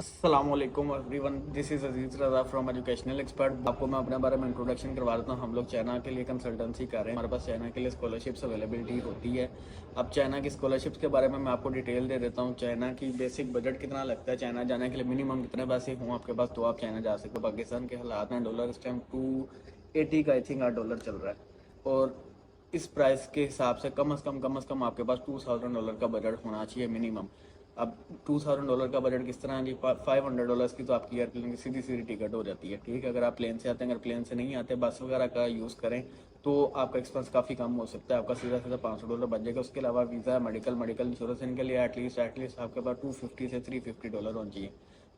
अस्सलामुअलैकुम everyone, this is Aziz Raza from educational expert. आपको मैं अपने बारे में इंट्रोडक्शन करवा देता हूँ। हम लोग चाइना के लिए कंसल्टेंसी कर रहे हैं। हमारे पास चाइना के लिए स्कॉलरशिप्स अवेलेबिलिटी होती है। अब चाइना की स्कॉलरशिप्स के बारे में मैं आपको डिटेल दे देता हूँ। चाइना की बेसिक बजट कितना लगता है, चाइना जाने के लिए मिनिमम कितने पैसे हों आपके पास तो आप चाइना जा सकते हो। पाकिस्तान के हालात में डॉलर इस टाइम 280 का आई थिंक डॉलर चल रहा है, और इस प्राइस के हिसाब से कम अज़ कम आपके पास $2000 का बजट होना चाहिए मिनिमम। अब $2000 का बजट किस तरह जी, $500 की तो आपकी एयरप्लेन की सीधी सीधी टिकट हो जाती है। ठीक है, अगर आप प्लेन से आते हैं, अगर प्लेन से नहीं आते बस वगैरह का यूज़ करें तो आपका एक्सपेंस काफ़ी कम हो सकता है। आपका सीधा सीधा $500 बच जाएगा। उसके अलावा वीज़ा, मेडिकल इंश्योरेंस, इनके लिए एटलीस्ट आपके पास $250 से $350 होना चाहिए।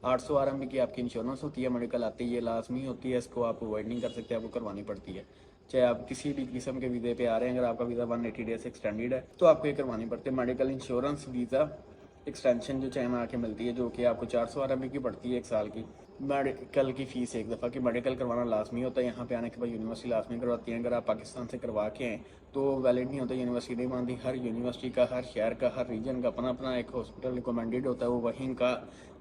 800 RMB की आपकी इंश्योरेंस होती है, मेडिकल आती है, ये लाजमी होती है, इसको आप अवॉइड नहीं कर सकते, आपको करवानी पड़ती है। चाहे आप किसी भी किस्म के वीज़े पे आ रहे हैं, अगर आपका वीज़ा 180 डेज एक्सटेंडेड है तो आपको ये करवानी पड़ती है। मेडिकल इंश्योरेंस, वीज़ा एक्सटेंशन जो चाइना आके मिलती है, जो कि आपको 400 RMB की पड़ती है 1 साल की। मेडिकल की फ़ीस एक दफ़ा की मेडिकल करवाना लाजमी होता है। यहाँ पे आने के बाद यूनिवर्सिटी लाजमी करवाती है। अगर आप पाकिस्तान से करवा के आएँ तो वैलिड नहीं होता, यूनिवर्सिटी नहीं मानती। हर यूनिवर्सिटी का, हर शहर का, हर रीजन का अपना अपना एक हॉस्पिटल रिकमेंडेड होता है, वो वहीं का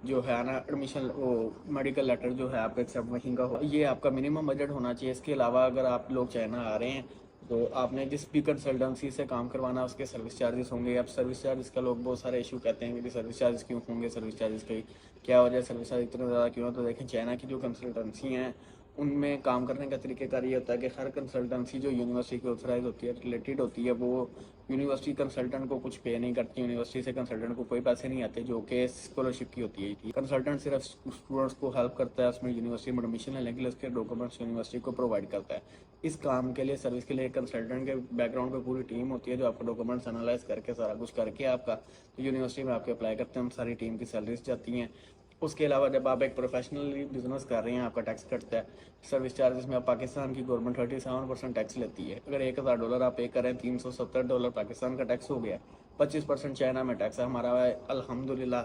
जो है ना एडमिशन, वो मेडिकल लेटर जो है आपका एक्सेप्ट वहीं का हो। ये आपका मिनिमम बजट होना चाहिए। इसके अलावा अगर आप लोग चाइना आ रहे हैं तो आपने जिस भी कंसल्टेंसी से काम करवाना उसके सर्विस चार्जेस होंगे। अब सर्विस चार्जेस का लोग बहुत सारे इशू कहते हैं कि सर्विस चार्जेस क्यों होंगे, सर्विस चार्जेस की क्या वजह है, सर्विस चार्ज इतने ज़्यादा क्यों है। तो देखें, चाइना की जो कंसल्टेंसी हैं उनमें काम करने का तरीक़ेकार ये होता है कि हर कंसल्टेंसी जो यूनिवर्सिटी की ऑथराइज होती है, रिलेटेड होती है, वो यूनिवर्सिटी कंसल्टेंट को कुछ पे नहीं करती। यूनिवर्सिटी से कंसल्टेंट को कोई पैसे नहीं आते, जो कि स्कॉलरशिप की होती है। कंसल्टेंट सिर्फ स्टूडेंट्स को हेल्प करता है, उसमें यूनिवर्सिटी में एडमिशन लेने के लिए उसके डॉक्यूमेंट्स यूनिवर्सिटी को प्रोवाइड करता है। इस काम के लिए, सर्विस के लिए कंसल्टेंट के बैकग्राउंड पे पूरी टीम होती है, जो आपका डॉक्यूमेंट्स एनालाइज करके सारा कुछ करके आपका तो यूनिवर्सिटी में आपके अप्लाई करते हैं। हम सारी टीम की सैलरीज जाती हैं। उसके अलावा जब आप एक प्रोफेशनली बिजनेस कर रहे हैं, आपका टैक्स कटता है सर्विस चार्जेस में। पाकिस्तान की गवर्नमेंट 37% टैक्स लेती है। अगर $1000 आप पे करें, $370 पाकिस्तान का टैक्स हो गया। 25% चाइना में टैक्स है हमारा। अल्हम्दुलिल्लाह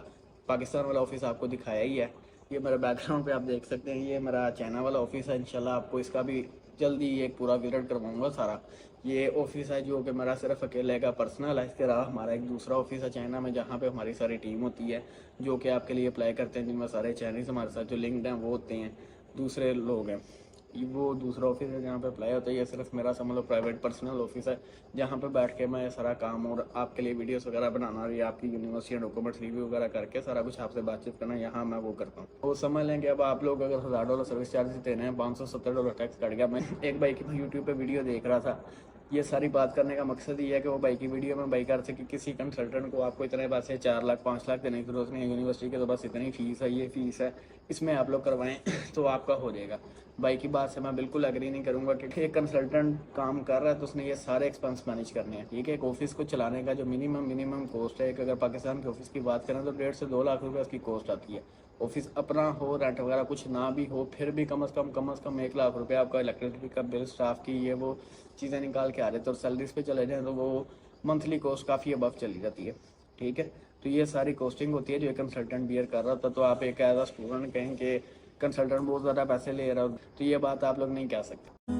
पाकिस्तान वाला ऑफिस आपको दिखाया ही है। ये मेरा बैकग्राउंड पे आप देख सकते हैं, ये मेरा चाइना वाला ऑफिस है। इंशाल्लाह आपको इसका भी जल्दी एक पूरा विजिट करवाऊंगा सारा। ये ऑफिस है जो कि मेरा सिर्फ अकेले का पर्सनल है। इसके अलावा हमारा एक दूसरा ऑफिस है चाइना में, जहाँ पे हमारी सारी टीम होती है, जो कि आपके लिए अप्लाई करते हैं, जिनमें सारे चाइनीज़ हमारे साथ जो लिंक्ड हैं वो होते हैं, दूसरे लोग हैं। वो दूसरा ऑफिस है जहाँ पे अप्लाई होता है। ये सिर्फ मेरा समझ लो प्राइवेट पर्सनल ऑफिस है, जहाँ पे बैठ के मैं सारा काम और आपके लिए वीडियोस वगैरह बनाना और ये आपकी यूनिवर्सिटी डॉक्यूमेंट्स रिव्यू वगैरह करके सारा कुछ आपसे बातचीत करना, यहाँ मैं वो करता हूँ। वो समझ लें कि अब आप लोग अगर $1000 सर्विस चार्जेस देने हैं, $570 टैक्स कट गया। मैं एक भाई की यूट्यूब पर वीडियो देख रहा था। ये सारी बात करने का मकसद ये है कि वो भाई की वीडियो में भाई कर सके किसी कंसल्टेंट को आपको इतने पैसे 4 लाख 5 लाख देने की जरूरत नहीं है। यूनिवर्सिटी के तो बस इतनी फीस है, ये फीस है, इसमें आप लोग करवाएं तो आपका हो जाएगा। भाई की बात से मैं बिल्कुल एग्री नहीं करूंगा, क्योंकि एक कंसल्टेंट काम कर रहा है तो उसने ये सारे एक्सपेंस मैनेज करने हैं। ठीक है, एक ऑफिस को चलाने का जो मिनिमम कॉस्ट है, एक अगर पाकिस्तान के ऑफिस की बात करें तो 1.5 से 2 लाख रुपये उसकी कॉस्ट आती है। ऑफिस अपना हो, रेंट वगैरह कुछ ना भी हो, फिर भी कम अज़ कम 1 लाख रुपये आपका इलेक्ट्रिसिटी का बिल, स्टाफ की ये वो चीज़ें निकाल के आ रहे थे, और सैलरीज पे चले जाएँ तो वो मंथली कॉस्ट काफ़ी अबव चली जाती है। ठीक है, तो ये सारी कॉस्टिंग होती है जो एक कंसल्टेंट बियर कर रहा था। तो आप एक एज अ स्टूडेंट कहें कि कंसल्टेंट बहुत ज़्यादा पैसे ले रहा हो, तो ये बात आप लोग नहीं कह सकते।